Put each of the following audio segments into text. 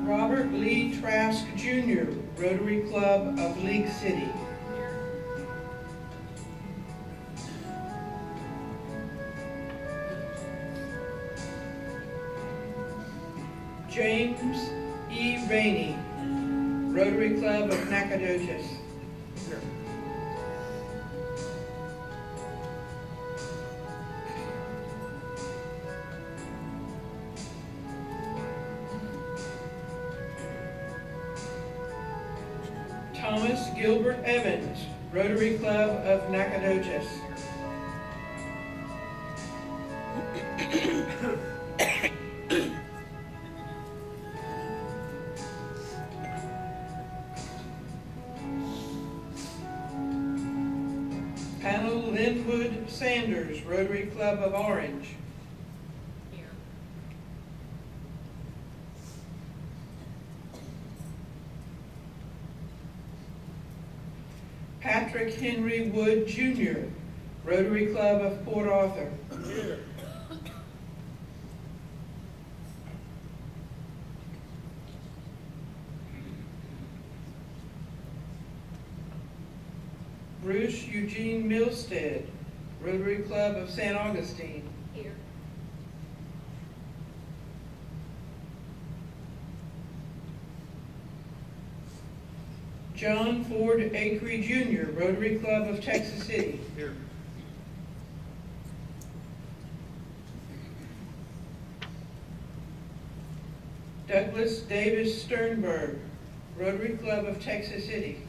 Robert Lee Trask Jr., Rotary Club of League City. James E. Rainey, Rotary Club of Nacogdoches. Thomas Gilbert Evans, Rotary Club of Nacogdoches. Panel Linwood Sanders, Rotary Club of Orange. Patrick Henry Wood Jr., Rotary Club of Port Arthur. Bruce Eugene Milstead, Rotary Club of St. Augustine. Here. John Ford Acree Jr., Rotary Club of Texas City. Here. Douglas Davis Sternberg, Rotary Club of Texas City.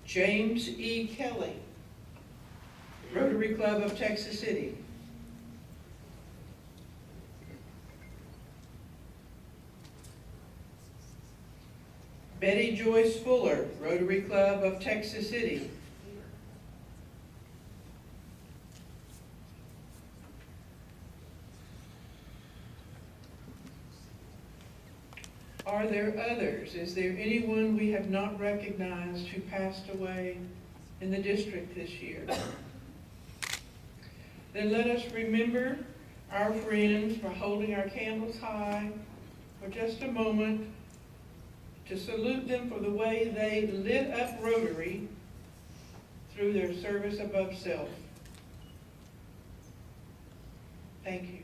James E. Kelly, Rotary Club of Texas City. Betty Joyce Fuller, Rotary Club of Texas City. Are there others? Is there anyone we have not recognized who passed away in the district this year? Then let us remember our friends for holding our candles high for just a moment to salute them for the way they lit up Rotary through their service above self. Thank you.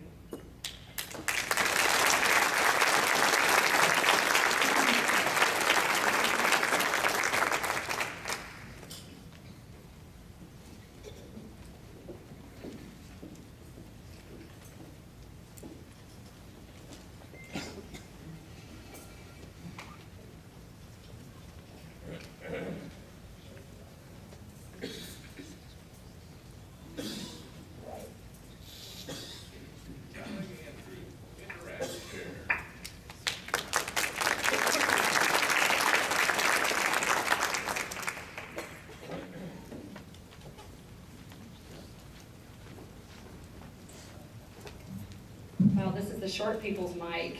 Well, this is the short people's mic.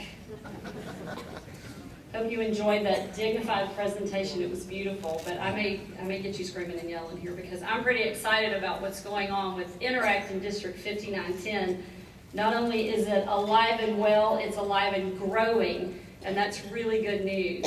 Hope you enjoyed that dignified presentation. It was beautiful, but I may get you screaming and yelling here because I'm pretty excited about what's going on with Interact in District 5910. Not only is it alive and well, it's alive and growing, and that's really good news.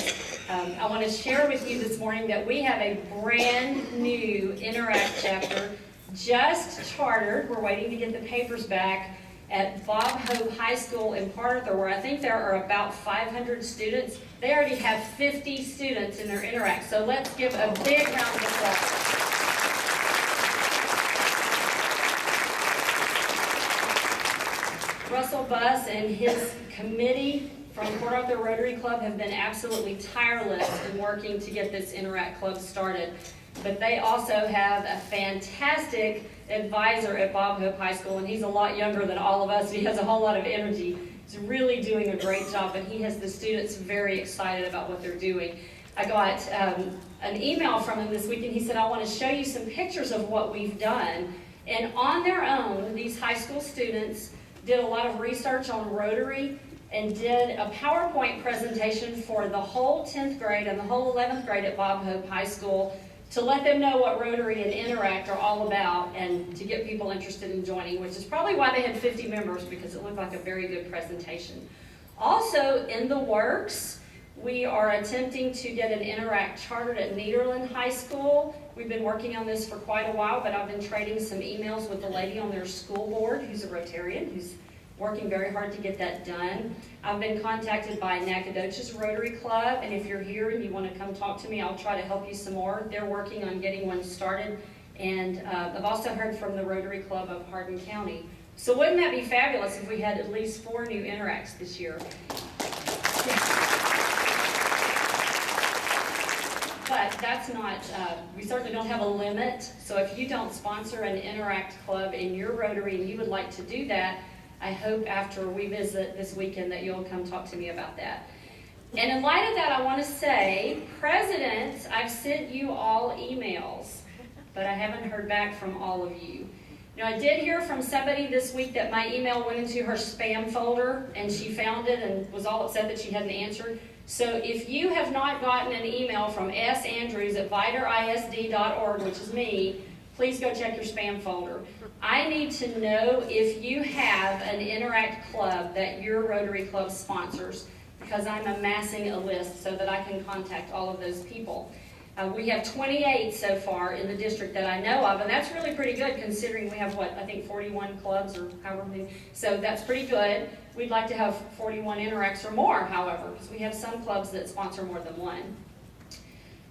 I want to share with you this morning that we have a brand new Interact chapter just chartered. We're waiting to get the papers back at Bob Hope High School in Port Arthur, where I think there are about 500 students. They already have 50 students in their Interact, so let's give a big round of applause. Russell Buss and his committee from Port Arthur Rotary Club have been absolutely tireless in working to get this Interact Club started. But they also have a fantastic advisor at Bob Hope High School, and he's a lot younger than all of us. He has a whole lot of energy. He's really doing a great job, and he has the students very excited about what they're doing. I got an email from him this week, and he said, I want to show you some pictures of what we've done. And on their own, these high school students did a lot of research on Rotary and did a PowerPoint presentation for the whole 10th grade and the whole 11th grade at Bob Hope High School to let them know what Rotary and Interact are all about and to get people interested in joining, which is probably why they had 50 members, because it looked like a very good presentation. Also in the works, we are attempting to get an Interact chartered at Nederland High School. We've been working on this for quite a while, but I've been trading some emails with the lady on their school board who's a Rotarian, who's working very hard to get that done. I've been contacted by Nacogdoches Rotary Club, and if you're here and you want to come talk to me, I'll try to help you some more. They're working on getting one started, and I've also heard from the Rotary Club of Hardin County. So wouldn't that be fabulous if we had at least 4 new Interacts this year? But that's not, we certainly don't have a limit, so if you don't sponsor an Interact club in your Rotary and you would like to do that, I hope after we visit this weekend that you'll come talk to me about that. And in light of that, I want to say, Presidents, I've sent you all emails, but I haven't heard back from all of you. Now, I did hear from somebody this week that my email went into her spam folder, and she found it and was all upset that she hadn't answered. So if you have not gotten an email from S. Andrews at viterisd.org, which is me, please go check your spam folder. I need to know if you have an Interact club that your Rotary Club sponsors, because I'm amassing a list so that I can contact all of those people. We have 28 so far in the district that I know of, and that's really pretty good considering we have, what, I think 41 clubs or however many. So that's pretty good. We'd like to have 41 Interacts or more, however, because we have some clubs that sponsor more than one.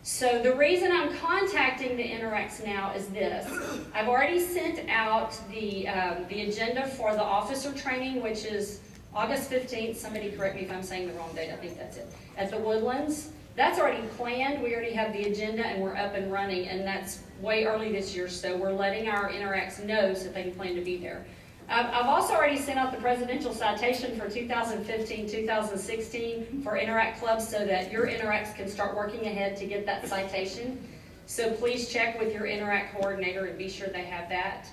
So the reason I'm contacting the Interacts now is this. I've already sent out the agenda for the officer training, which is August 15th. Somebody correct me if I'm saying the wrong date. I think that's it. At the Woodlands. That's already planned. We already have the agenda and we're up and running, and that's way early this year, so we're letting our Interacts know so they can plan to be there. I've also already sent out the presidential citation for 2015-2016 for Interact clubs so that your Interacts can start working ahead to get that citation. So please check with your Interact coordinator and be sure they have that.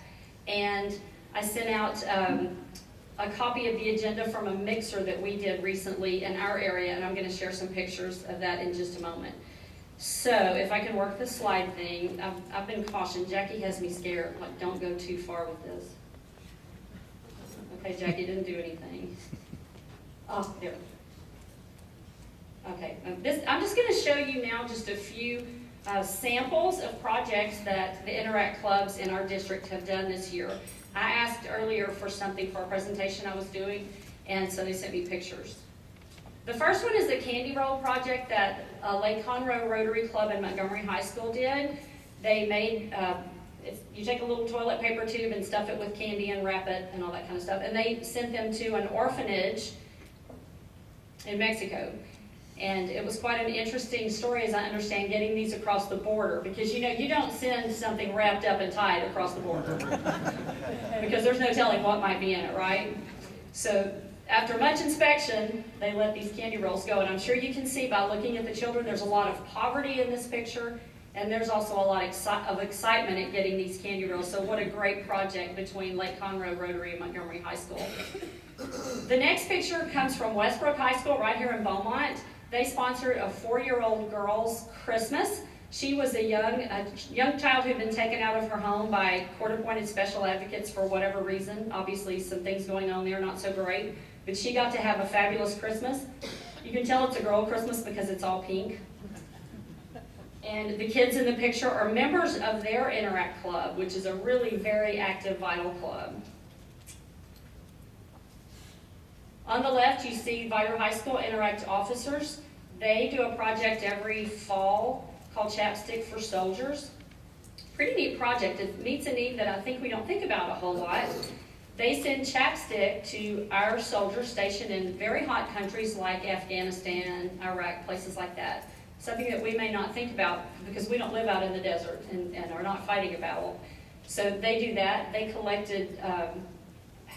And I sent out a copy of the agenda from a mixer that we did recently in our area, and I'm going to share some pictures of that in just a moment. So if I can work the slide thing, I've been cautioned. Jackie has me scared, like, don't go too far with this. Okay, Jackie didn't do anything. Oh, there. Okay, I'm just going to show you now just a few samples of projects that the Interact clubs in our district have done this year. I asked earlier for something for a presentation I was doing, and so they sent me pictures. The first one is a candy roll project that Lake Conroe Rotary Club and Montgomery High School did. They made, you take a little toilet paper tube and stuff it with candy and wrap it and all that kind of stuff, and they sent them to an orphanage in Mexico. And it was quite an interesting story, as I understand, getting these across the border, because you don't send something wrapped up and tied across the border because there's no telling what might be in it, right? So after much inspection, they let these candy rolls go, and I'm sure you can see by looking at the children, there's a lot of poverty in this picture, and there's also a lot of excitement at getting these candy rolls. So what a great project between Lake Conroe Rotary and Montgomery High School. The next picture comes from Westbrook High School right here in Beaumont. They sponsored a 4-year-old girl's Christmas. She was a young child who'd been taken out of her home by court-appointed special advocates for whatever reason. Obviously, some things going on there, not so great. But she got to have a fabulous Christmas. You can tell it's a girl Christmas because it's all pink. And the kids in the picture are members of their Interact club, which is a really very active, vital club. On the left, you see Viter High School Interact officers. They do a project every fall called Chapstick for Soldiers. Pretty neat project. It meets a need that I think we don't think about a whole lot. They send chapstick to our soldiers stationed in very hot countries like Afghanistan, Iraq, places like that. Something that we may not think about because we don't live out in the desert and are not fighting a battle. So they do that. They collected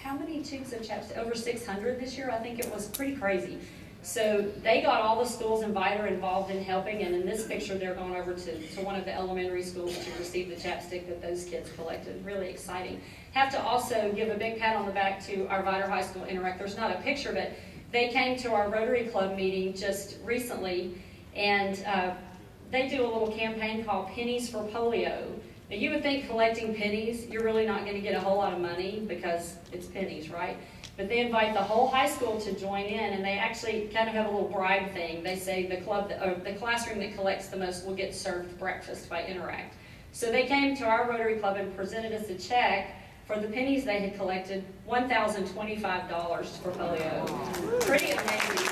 how many tubes of chapstick? Over 600 this year, I think it was pretty crazy. So they got all the schools in Viter involved in helping, and in this picture they're going over to one of the elementary schools to receive the chapstick that those kids collected. Really exciting. Have to also give a big pat on the back to our Viter High School Interact. There's not a picture, but they came to our Rotary Club meeting just recently, and they do a little campaign called Pennies for Polio. Now, you would think collecting pennies, you're really not going to get a whole lot of money because it's pennies, right? But they invite the whole high school to join in, and they actually kind of have a little bribe thing. They say the classroom that collects the most will get served breakfast by Interact. So they came to our Rotary Club and presented us a check for the pennies they had collected, $1,025 for polio. Pretty amazing.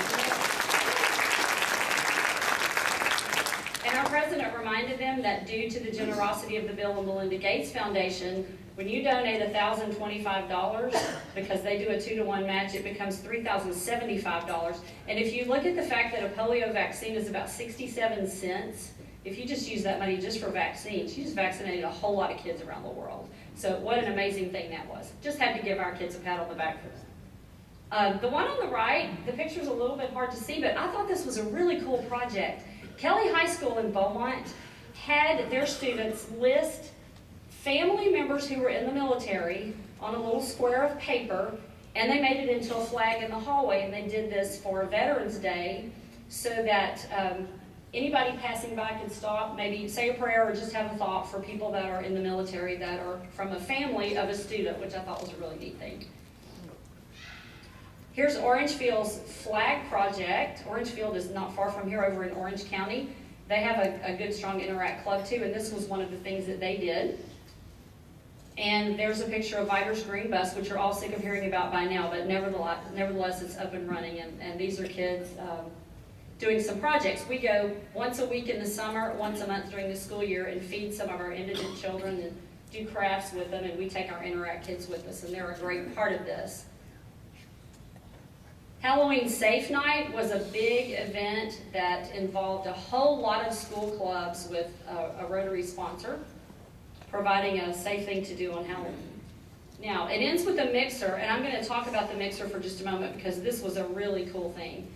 And our president reminded them that due to the generosity of the Bill and Melinda Gates Foundation, when you donate $1,025, because they do a 2-to-1 match, it becomes $3,075. And if you look at the fact that a polio vaccine is about 67 cents, if you just use that money just for vaccines, you just vaccinated a whole lot of kids around the world. So what an amazing thing that was. Just had to give our kids a pat on the back for that. The one on the right, the picture's a little bit hard to see, but I thought this was a really cool project. Kelly High School in Beaumont had their students list family members who were in the military on a little square of paper, and they made it into a flag in the hallway, and they did this for Veterans Day so that anybody passing by could stop, maybe say a prayer or just have a thought for people that are in the military that are from a family of a student, which I thought was a really neat thing. Here's Orangefield's flag project. Orangefield is not far from here over in Orange County. They have a good, strong Interact club too, and this was one of the things that they did. And there's a picture of Vider's Green Bus, which you're all sick of hearing about by now, but nevertheless it's up and running, and these are kids doing some projects. We go once a week in the summer, once a month during the school year, and feed some of our indigent children and do crafts with them, and we take our Interact kids with us, and they're a great part of this. Halloween Safe Night was a big event that involved a whole lot of school clubs with a Rotary sponsor, providing a safe thing to do on Halloween. Now, it ends with a mixer, and I'm going to talk about the mixer for just a moment because this was a really cool thing.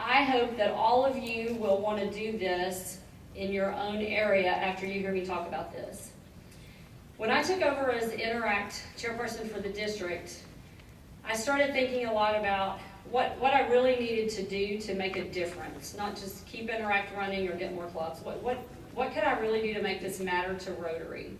I hope that all of you will want to do this in your own area after you hear me talk about this. When I took over as Interact chairperson for the district, I started thinking a lot about what I really needed to do to make a difference, not just keep Interact running or get more clubs. What could I really do to make this matter to Rotary?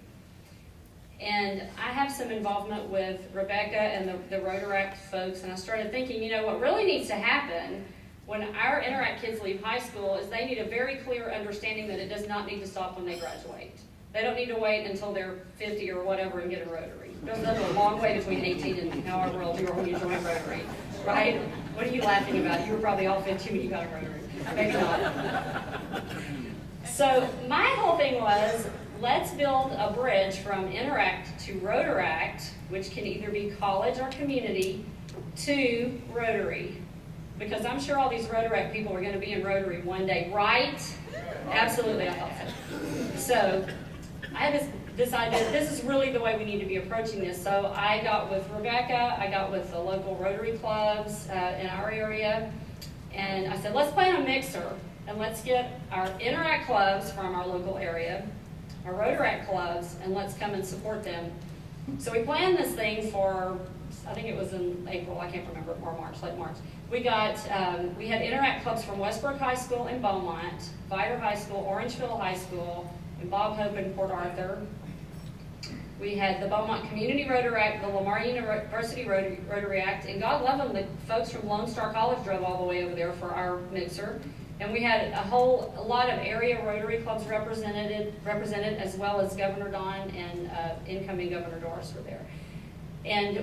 And I have some involvement with Rebecca and the Rotaract folks, and I started thinking, you know, what really needs to happen when our Interact kids leave high school is they need a very clear understanding that it does not need to stop when they graduate. They don't need to wait until they're 50 or whatever and get a Rotary. There's a long way between 18 and however old you are when you join Rotary, right? What are you laughing about? You were probably all 50 when you got a Rotary. Maybe not. So my whole thing was, let's build a bridge from Interact to Rotaract, which can either be college or community, to Rotary. Because I'm sure all these Rotaract people are going to be in Rotary one day, right? Absolutely, I thought so. So I had this idea, this is really the way we need to be approaching this. So I got with Rebecca, I got with the local Rotary clubs in our area, and I said, let's plan a mixer, and let's get our Interact clubs from our local area, our Rotaract clubs, and let's come and support them. So we planned this thing for, I think it was in April, I can't remember, or March, late March. We had Interact clubs from Westbrook High School in Beaumont, Vider High School, Orangeville High School, and Bob Hope in Port Arthur. We had the Beaumont Community Rotaract, the Lamar University Rotaract, and God love them, the folks from Lone Star College drove all the way over there for our mixer. And we had a lot of area Rotary clubs represented, as well as Governor Don and incoming Governor Doris were there. And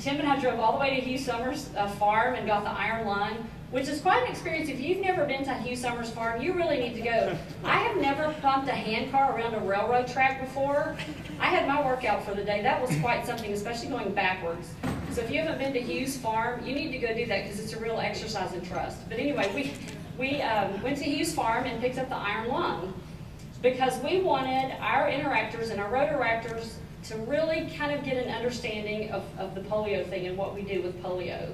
Tim and I drove all the way to Hugh Summers Farm and got the iron lung, which is quite an experience. If you've never been to Hugh Summers Farm, you really need to go. I have never pumped a hand car around a railroad track before. I had my workout for the day. That was quite something, especially going backwards. So if you haven't been to Hugh's Farm, you need to go do that because it's a real exercise in trust. But anyway, we went to Hugh's Farm and picked up the iron lung because we wanted our interactors and our Rotaractors to really kind of get an understanding of the polio thing and what we do with polio.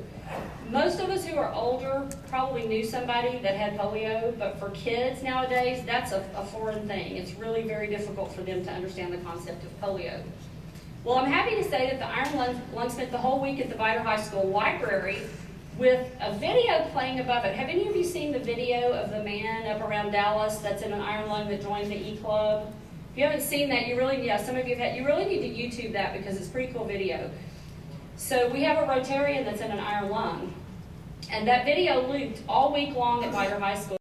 Most of us who are older probably knew somebody that had polio, but for kids nowadays, that's a foreign thing. It's really very difficult for them to understand the concept of polio. Well, I'm happy to say that the Iron Lung spent the whole week at the Vider High School library with a video playing above it. Have any of you seen the video of the man up around Dallas that's in an iron lung that joined the E-Club? If you haven't seen that, some of you have, you really need to YouTube that because it's a pretty cool video. So we have a Rotarian that's in an iron lung, and that video looped all week long at Whiter High School.